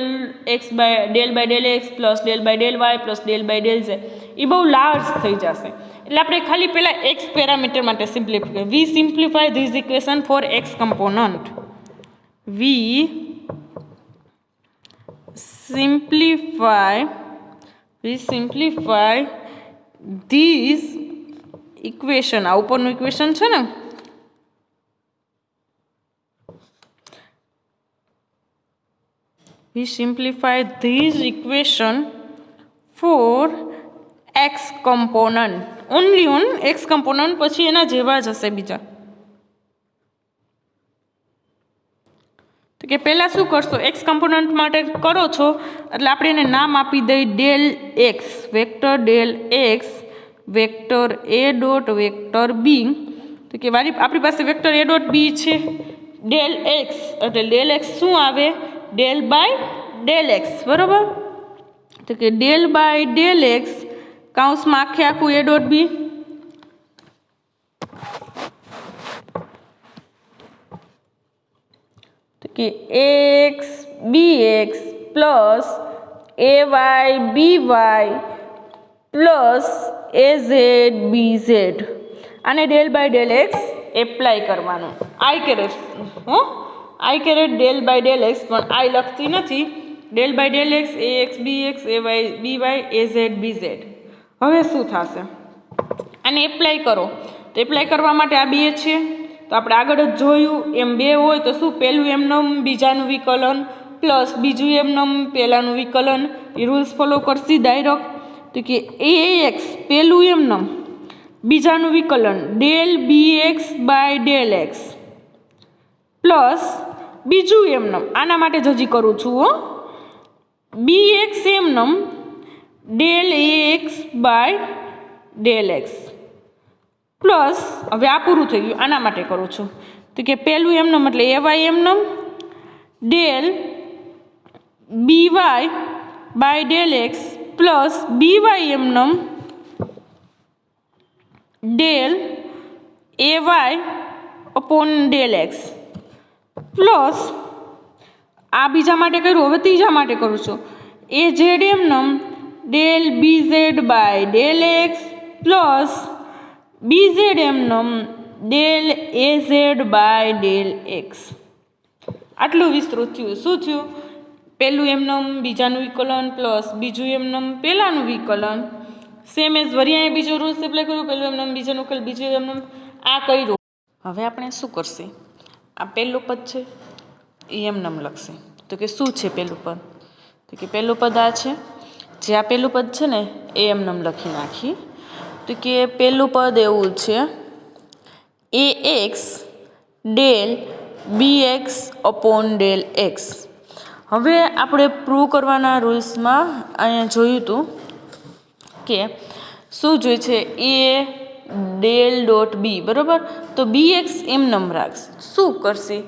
X by del X plus del by del Y plus del by del Z, એ બહુ લાર્જ થઈ જશે. એટલે આપણે ખાલી પહેલાં એક્સ પેરામીટર માટે simplify, we simplify this equation for X component. We simplify this equation, આ ઉપરનું ઇક્વેશન છે ને, we simplify this equation for X component, only on X component, પછી એના જેવા જ હશે બીજા. તો કે પહેલાં શું કરશો, એક્સ કમ્પોનન્ટ માટે કરો છો એટલે આપણે એને નામ આપી દઈએ del X, vector del X vector A dot vector B. તો કે આપણી પાસે વેક્ટર એ ડોટ બી છે, ડેલ એક્સ એટલે ડેલ એક્સ શું આવે, ડેલ બાય ડેલ એક્સ, બરાબર. તો કે ડેલ બાય ડેલ એક્સ કાઉન્સમાં આખું એ ડોટ બી, તો કે X B X plus A Y B Y plus A Z B Z. આને del by del X apply કરવાનું. I caret del by del X, પણ આઈ લખતી નથી, del by del X A X B X A Y B Y A Z B Z. હવે શું થશે, આને એપ્લાય કરો. તો એપ્લાય કરવા માટે આ બે છે, તો આપણે આગળ જ જોયું એમ બે હોય તો શું, પહેલું એમનમ બીજાનું વિકલન પ્લસ બીજું એમનમ પહેલાંનું વિકલન, એ રૂલ્સ ફોલો કરશી ડાયરેક્ટ. તો કે એ એક્સ પહેલું એમનમ બીજાનું વિકલન del B X by del X plus બીજું એમનમ, આના માટે જ હજી કરું છું હો, બી એક્સ એમનમ del A X by del X plus, હવે આ પૂરું થઈ ગયું, આના માટે કરું છું. તો કે પહેલું એમનમ એટલે એ વાય એમનમ del B Y by del X plus B Y એમનમ del A Y upon del X plus આ બીજા માટે કર્યું, હવે ત્રીજા માટે કરું છું, એ ઝેડ એમનમ del B Z by del X plus B Z એમનમ del A Z by del X. આટલું વિસ્તૃત થયું. શું થયું, પહેલું એમનમ બીજાનું વિકલન પ્લસ બીજું એમનમ પહેલાંનું વિકલન, સેમ એઝ વરિયાએ બીજો રૂલ્સ એપ્લાય કર્યું, પહેલું એમનમ બીજાનું વિકલન બીજું એમનમ, આ કર્યું. હવે આપણે શું કરશે, આ પહેલું પદ છે એ એમનમ લખશે. તો કે શું છે પહેલું પદ, તો કે પહેલું પદ આ છે, જે આ પહેલું પદ છે ને એ એમનમ લખી નાખી. તો કે પહેલું પદ એવું છે A X del BX upon del X. હવે આપણે પ્રૂવ કરવાના રૂલ્સમાં અહીંયા જોયું હતું કે શું જોઈએ છે, એ ડેલ ડોટ બી, બરાબર. તો BX એમનેમ રાખશે. શું કરશે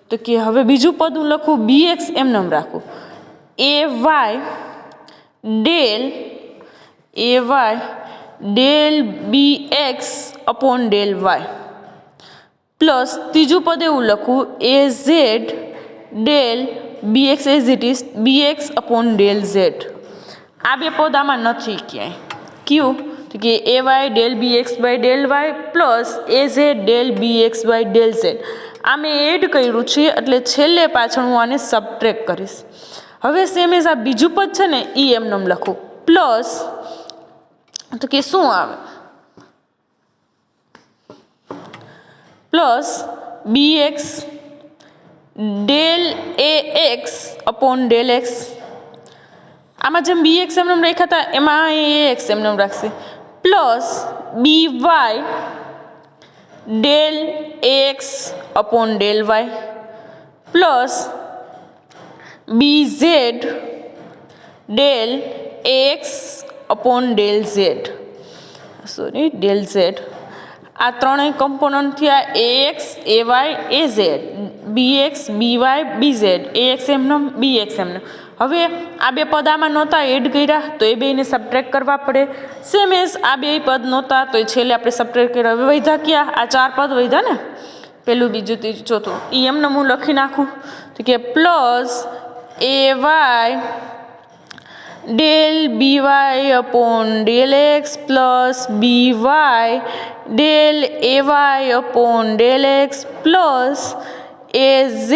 તો કે હવે બીજું પદ હું લખું, BX એમનેમ રાખું, AY del BX upon del Y, plus ત્રીજું પદ એવું લખું, AZ del BX as it is BX upon del Z. આ બે પદ આમાં નથી ક્યાંય. કયું તો કે AY del BX by del Y plus AZ del BX by del Z. આ મેં એડ કર્યું છે એટલે છેલ્લે પાછળ હું આને સબટ્રેક્ટ કરીશ. હવે સેમ એઝ આ બીજું પદ છે ને એ એમનેમ લખું, પ્લસ તો કે શું આવે, plus BX del AX upon del x. આમાં જેમ BX એમનેમ રાખ્યા હતા એમાં AX એમનેમ રાખશે, plus BY del AX upon del Y, plus BZ del AX upon del Z, del Z. આ ત્રણેય કમ્પોનન્ટ થયા, AX AY AZ, BX BY BZ, AX એમનેમ BX એમનેમ. હવે આ બે પદ આમાં નહોતા એડ કર્યા તો એ બેને સબટ્રેક્ટ કરવા પડે. સેમ એઝ આ બે પદ નહોતા તો છેલ્લે આપણે સબટ્રેક્ટ કર્યા. હવે વધ્યા ક્યાં, આ ચાર પદ વધ્યા ને, પહેલું બીજું ત્રીજું ચોથું. એ એમને હું લખી નાખું તો કે plus AY del BY upon del X plus BY del AY upon del X plus AZ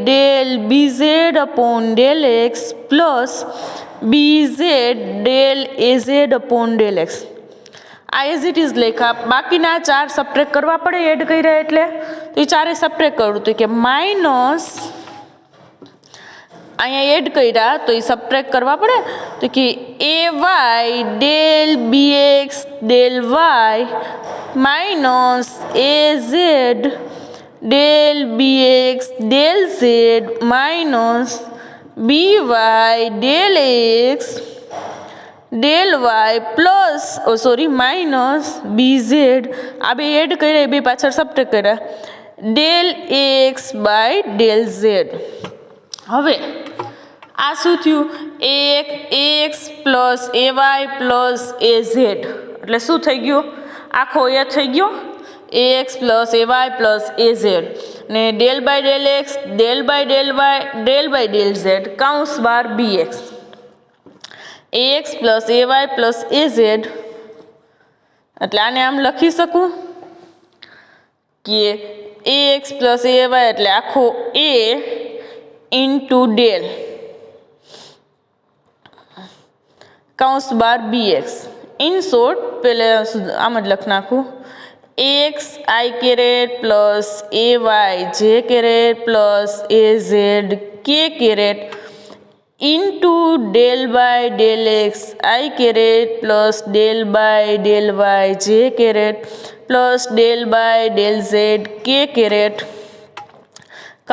del BZ upon del X plus BZ del AZ upon del X. આ એઝ ઇટ ઇઝ લખ્યા. બાકીના ચાર સબટ્રેક્ટ કરવા પડે એડ કર્યા એટલે, તો એ ચારે સબટ્રેક્ટ કરું તો કે માઇનસ અહીંયા એડ કર્યા તો એ સબટ્રેક્ટ કરવા પડે તો કે AY del BX del Y minus AZ del BX del Z minus BY del X del Y plus minus BZ. આ બે એડ કર્યા, બે પાછળ સબટ્રેક્ટ કર્યા, del AX by del Z. હવે આ શું થયું, AX plus AY plus AZ એટલે શું થઈ ગયું, આખો એ થઈ ગયો AX plus AY plus AZ ને del by del X del by del Y del by del Z કાઉન્સ બાર BX. AX plus AY plus AZ એટલે આને આમ લખી શકું કે AX પ્લસ AY એટલે આખો A ઇન્ટુ ડેલ કાઉન્સ બાર BX. ઇન શોર્ટ પહેલે આમ જ લખી નાખું, AX I caret plus AY J caret plus AZ K caret into del by del X I caret plus del by del Y J caret plus del by del Z K caret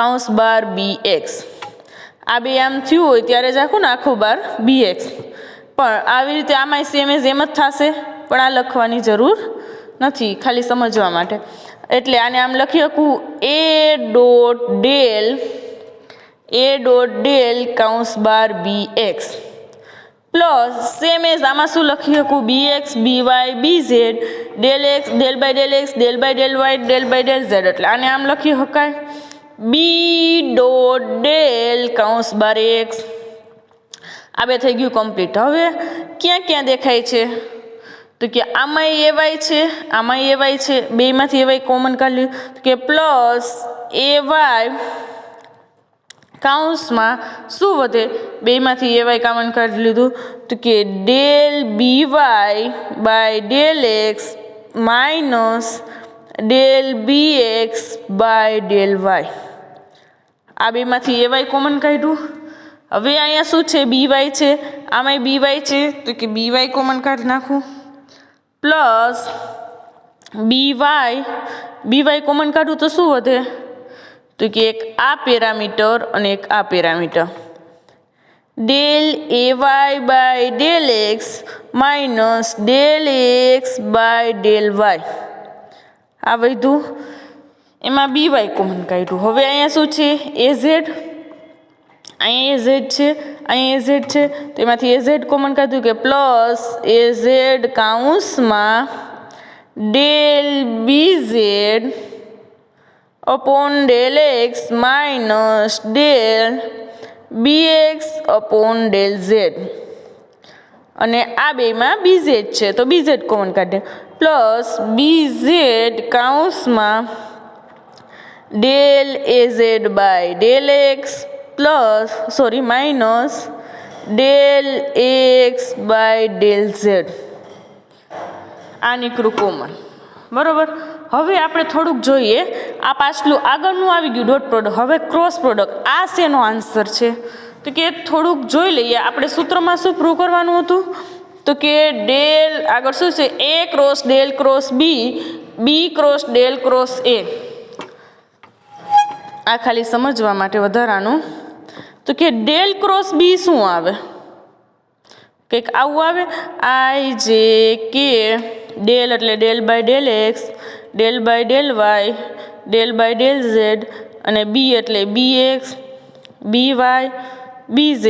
કાઉન્સ બાર BX. આ બે આમ થયું હોય ત્યારે જ આખું ને આખું બાર BX. પણ આવી રીતે આમાંય સેમ એઝ એમ જ થશે, પણ આ લખવાની જરૂર નથી, ખાલી સમજવા માટે. એટલે આને આમ લખી શકું A ડોટ ડેલ કાઉન્સ બાર BX પ્લસ સેમ એઝ આમાં શું લખી શકું BX BY BZ del X del by del X del by del Y del by del Z. એટલે આને આમ લખી શકાય B ડોટ ડેલ કાઉન્સ બાર X. આ બે થઈ ગયું કમ્પ્લીટ. હવે ક્યાં ક્યાં દેખાય છે તો કે આમાંય AY છે આમાંય AY છે, બેમાંથી AY કોમન કાઢી લીધું કે પ્લસ AY કાઉન્સમાં શું વધે, બેમાંથી AY કોમન કાઢી લીધું તો કે del BY by del x minus del BX by del Y. આ બેમાંથી AY કોમન કાઢ્યું. હવે અહીંયા શું છે, BY છે, આમાંય BY છે તો કે BY કોમન કાઢી નાખું પ્લસ BY BY કોમન કાઢું તો શું વધે? તો કે એક આ પેરામીટર અને એક આ parameter. Del AY by del x minus del AX by del Y. આ વધ્યું. એમાં BY કોમન કાઢ્યું. હવે અહીંયા શું છે? AZ. અહીંયા AZ છે, અહીંયા AZ છે, તો એમાંથી AZ કોમન કાઢ્યું કે પ્લસ AZ કાઉન્સમાં del BZ upon del X minus del BX upon del Z. અને આ બેમાં BZ છે તો BZ કોમન કાઢે પ્લસ BZ કાઉન્સમાં del AZ by del X plus minus del AX by del Z. આ નીકળું કોમન. બરોબર. હવે આપણે થોડુંક જોઈએ. આ પાછલું આગળનું આવી ગયું ડોટ પ્રોડક્ટ. હવે ક્રોસ પ્રોડક્ટ. આ શેનો આન્સર છે? તો કે થોડુંક જોઈ લઈએ. આપણે સૂત્રમાં શું પ્રૂવ કરવાનું હતું? તો કે ડેલ આગળ શું છે? A cross del cross B, B cross del cross A. આ ખાલી સમજવા માટે વધારાનું. તો કે ડેલ ક્રોસ B શું આવે? કંઈક આવું આવે. IJ K ડેલ એટલે del by del X, del by del Y, del by del Z, અને બી એટલે BX BY BZ.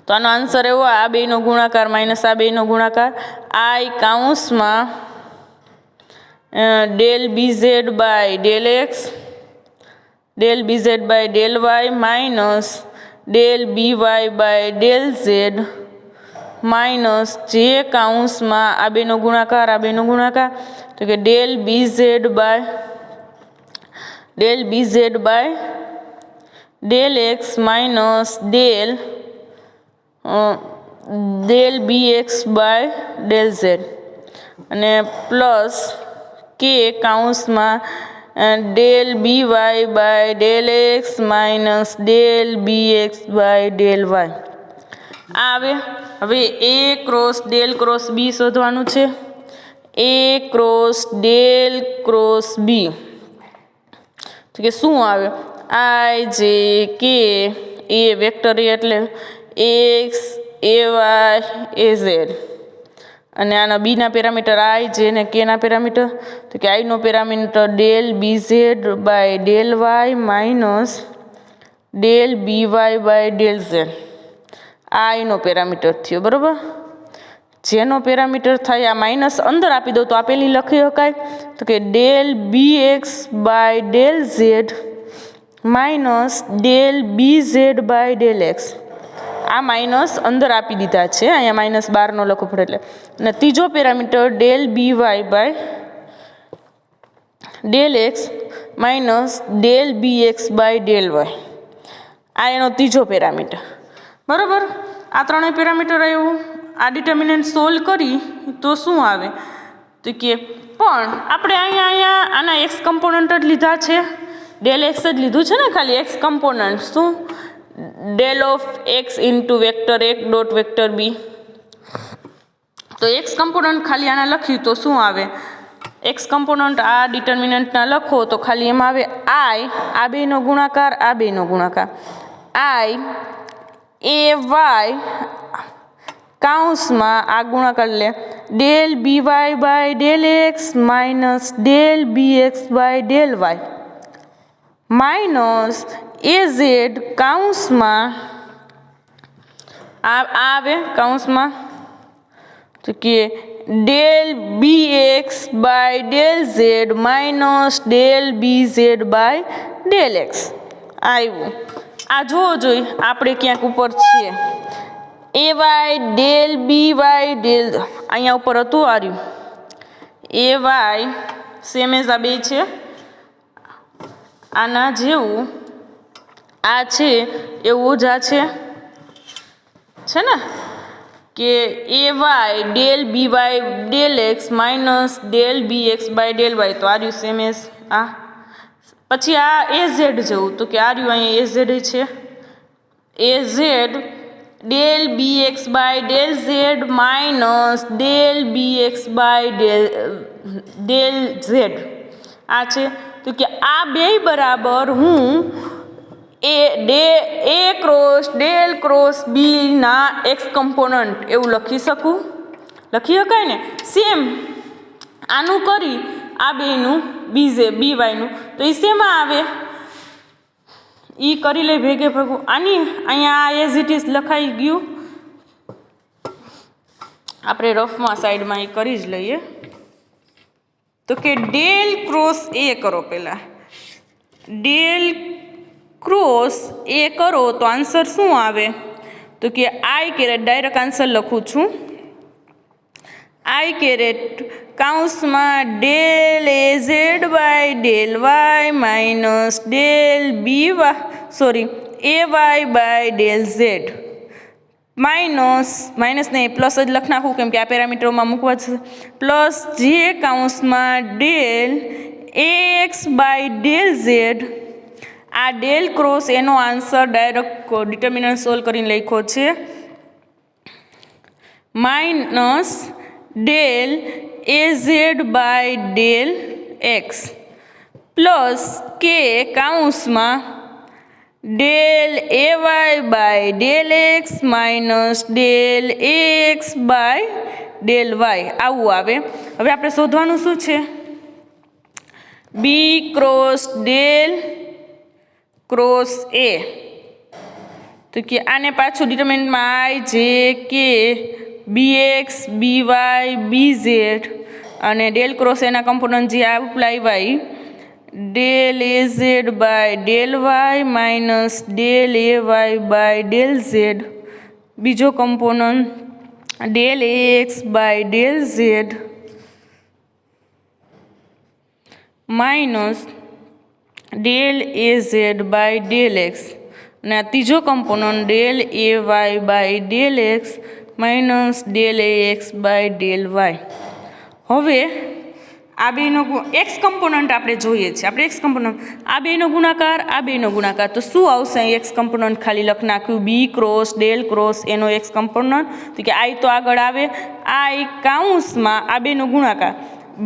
તો આનો આન્સર એવો આ બેનો ગુણાકાર માઇનસ આ બેનો ગુણાકાર I કાઉન્સમાં del BZ by del X, del BZ by del Y minus del BY by del Z minus J કાઉન્સમાં આ બેનો ગુણાકાર તો કે del BZ by del x minus del BX by del Z અને પ્લસ કે કાઉન્સમાં del BY by del x minus del BX by del Y. આ આવે. હવે A cross del cross B શોધવાનું છે. A cross del cross B તો કે શું આવે? IJ K A vector A એટલે X AY AZ અને આના B ના પેરામીટર I, J ને K ના પેરામીટર તો કે I નો parameter del BZ by del Y minus del BY by del Z. આ એનો પેરામીટર થયો. બરાબર. જેનો પેરામીટર થાય આ માઇનસ અંદર આપી દઉં તો આપેલી લખી શકાય. તો કે del BX by del Z minus del BZ by del X. આ માઇનસ અંદર આપી દીધા છે. અહીંયા માઇનસ 12 નો લખવું પડે એટલે. અને ત્રીજો parameter del BY by del x minus del BX by del Y. આ એનો ત્રીજો પેરામીટર. બરાબર. આ ત્રણેય પેરામીટર આવ્યું. આ ડિટર્મિનન્ટ સોલ્વ કરી તો શું આવે? તો કે પણ આપણે અહીંયા આના એક્સ કમ્પોનન્ટ જ લીધા છે. ડેલ એક્સ જ લીધું છે ને ખાલી એક્સ કમ્પોનન્ટ. શું? Del of x into vector એક ડોટ વેક્ટર બી. તો એક્સ કમ્પોનન્ટ ખાલી આના લખ્યું તો શું આવે? એક્સ કમ્પોનન્ટ આ ડિટર્મિનન્ટના લખો તો ખાલી એમાં આવે I આ બેનો ગુણાકાર આ બેનો ગુણાકાર I AY કાઉન્સમાં આ ગુણાકાર લે del BY by del x minus del BX by del Y minus AZ કાઉન્સમાં આ આવે કાઉન્સમાં તો કે del BX by del Z minus del BZ by del X. આવ્યું. આ જોવો જોઈએ આપણે ક્યાંક ઉપર છીએ. AY ડેલ BY ડેલ અહીંયા ઉપર હતું આર્યું. AY સેમ એઝ આ બે છે. આના જેવું આ છે એવું જ આ છે ને કે AY del BY del x minus del BX by del Y. તો આર્યું સેમ એઝ આ. પછી આ AZ જેવું તો કે આર્યું અહીંયા AZ છે. AZ del BX by del Z minus del BX by del Z આ છે તો કે આ બેય બરાબર હું A cross del cross B ના એક્સ કમ્પોનન્ટ એવું લખી શકું, લખી શકાય ને. સેમ આનું કરી આ બેયનું બી વાયનું તો એ શેમાં આવે એ કરી લે ભેગે ભેગું. આની અહીંયા એઝ ઇટ ઇઝ લખાઈ ગયું, આપણે રફમાં સાઈડમાં એ કરી જ લઈએ. તો કે ડેલ ક્રોસ એ કરો, પહેલાં ડેલ ક્રોસ એ કરો તો આન્સર શું આવે તો કે આઈ કેરેટ, ડાયરેક્ટ આન્સર લખું છું, આઈ કેરેટ કાઉન્સમાં del A Z by del Y minus del B A Y by del Z minus નહીં પ્લસ જ લખ નાખું કેમ કે આ પેરામીટરોમાં મૂકવા છે, પ્લસ જે કાઉન્સમાં del X by del Z. આ ડેલ ક્રોસ એનો આન્સર ડાયરેક્ટ ડિટર્મિનન્ટ સોલ્વ કરીને લખ્યો છે, minus del A Z by del X plus K કાઉન્સમાં del A Y by del x minus del X by del Y આવું આવે. હવે આપણે શોધવાનું શું છે, B cross del cross A. તો કે આને પાછું ડિટર્મિનન્ટમાં I J K B X B Y B Z અને ડેલ ક્રોસ એના કમ્પોનન્ટ જે apply del A Z by del Y minus del A Y by del Z, બીજો component del A X by del Z minus del A Z by del X અને આ ત્રીજો component del A Y by del x minus del A X by del Y. હવે આ બેનો એક્સ કમ્પોનન્ટ આપણે જોઈએ છીએ, આપણે એક્સ કમ્પોનન્ટ આ બેનો ગુણાકાર તો શું આવશે, એક્સ કમ્પોનન્ટ ખાલી લખ નાખ્યું બી ક્રોસ ડેલ ક્રોસ એનો એક્સ કમ્પોનન્ટ તો કે આઈ તો આગળ આવે, આઈ કાઉન્સમાં આ બેનો ગુણાકાર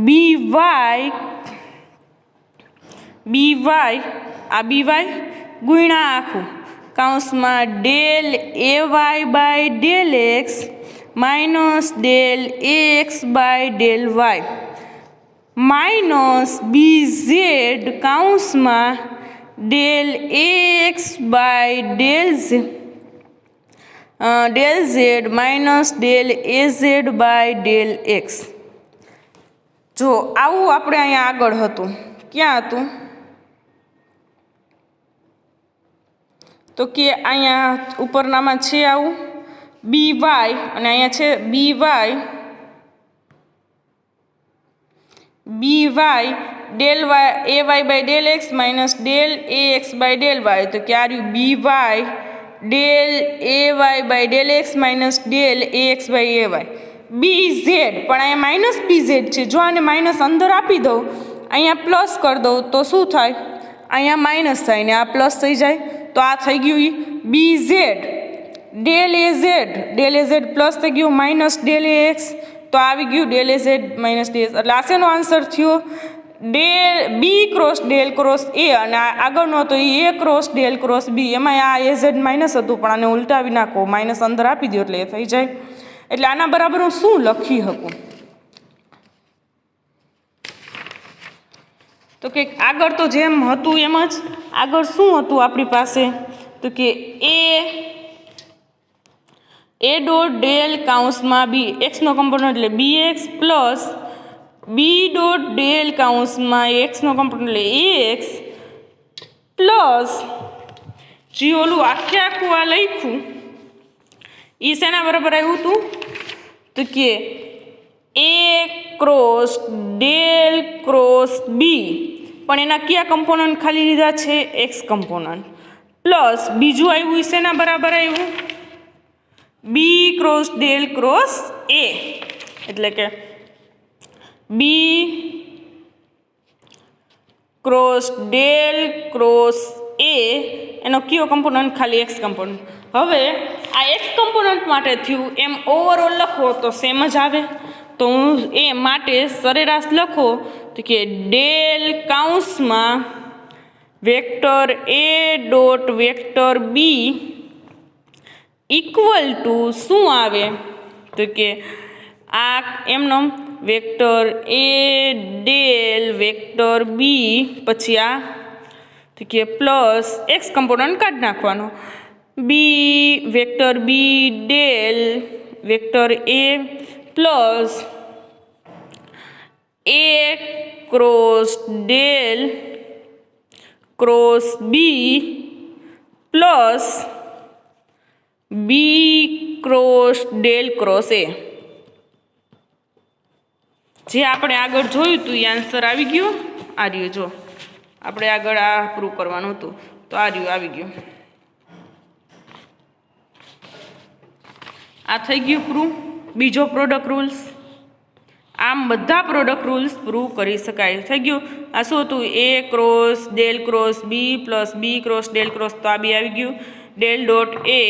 બી વાય આ બી વાય ગુણ્યા આખું કાઉન્સમાં del A Y by del x minus del A X by del Y minus B Z કાઉન્સમાં del A X by del Z minus del A Z by del X. જો આવું આપણે અહીંયા આગળ હતું, ક્યાં હતું તો કે અહીંયા ઉપરનામાં છે આવું બી વાય અને અહીંયા છે B Y del Y A Y by del x minus del A X by del Y તો કે આ રહ્યું B Y del A Y by del x minus del A X by A Y B Z, પણ અહીંયા માઇનસ બી ઝેડ છે. જો આને માઇનસ અંદર આપી દઉં, અહીંયા પ્લસ કરી દઉં તો શું થાય, અહીંયા માઇનસ થાય ને આ પ્લસ થઈ જાય તો આ થઈ ગયું બી Z del A Z plus થઈ ગયું માઇનસ ડેલ એ એક્સ તો આવી ગયું del A Z minus del. એટલે આ શેનો આન્સર થયો બી ક્રોસ ડેલ ક્રોસ એ અને આગળનો હતો એ ક્રોસ ડેલ ક્રોસ બી. એમાં આ એ ઝેડ માઇનસ હતું પણ આને ઉલટાવી નાખો, માઇનસ અંદર આપી દો એટલે એ થઈ જાય. એટલે આના બરાબર હું શું લખી શકું તો કે આગળ તો જેમ હતું એમ જ આગળ શું હતું આપણી પાસે તો કે એ ડોટ ડેલ કાઉન્સમાં બી એક્સનો કમ્પોનન્ટ એટલે B X plus B dot del કાઉન્સમાં એક્સનો કમ્પોનન્ટ એટલે એ એક્સ પ્લસ જે ઓલું આખું આ લખ્યું એ શેના બરાબર આવ્યું હતું તો કે એ ક્રોસ ડેલ ક્રોસ બી પણ એના કયા કમ્પોનન્ટ ખાલી લીધા છે એક્સ કમ્પોનન્ટ પ્લસ બીજું આવ્યું એ શેના બરાબર આવ્યું બી ક્રોસ ડેલ ક્રોસ એ એટલે કે બી ક્રોસ ડેલ ક્રોસ એ એનો કયો કમ્પોનન્ટ ખાલી એક્સ કમ્પોનન્ટ. હવે આ એક્સ કમ્પોનન્ટ માટે થયું એમ ઓવરઓલ લખો તો સેમ જ આવે તો હું એ માટે સરેરાશ લખો તો કે ડેલ કાઉન્સમાં vector A dot vector B equal to શું આવે તો કે આ એમનો vector A del vector B પછી આ તો કે પ્લસ એક્સ કમ્પોનન્ટ કાઢી નાખવાનો B vector B del vector A plus A cross del cross B plus B cross del cross A જે આપણે આગળ જોયું હતું એ આન્સર આવી ગયો આ રહ્યું જો આપણે આગળ આ પ્રૂવ કરવાનું હતું તો આ રહ્યું આવી ગયું આ થઈ ગયું પ્રૂવ બીજો પ્રોડક્ટ રૂલ્સ આમ બધા પ્રોડક્ટ રૂલ્સ પ્રૂવ કરી શકાય થઈ ગયું આ શું હતું A cross del cross B plus B cross del cross તો આ બી આવી ગયું ડેલ ડોટ એ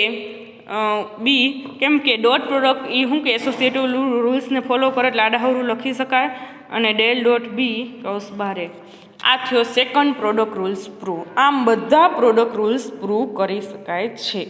બી કેમ કે ડોટ પ્રોડક્ટ એ શું કે એસોસિએટિવ રૂલ્સને ફોલો કરે એટલે આડાહરું લખી શકાય અને ડેલ ડોટ બી કૌંસ બારે આ થયો સેકન્ડ પ્રોડક્ટ રૂલ્સ પ્રૂવ આમ બધા પ્રોડક્ટ રૂલ્સ પ્રૂવ કરી શકાય છે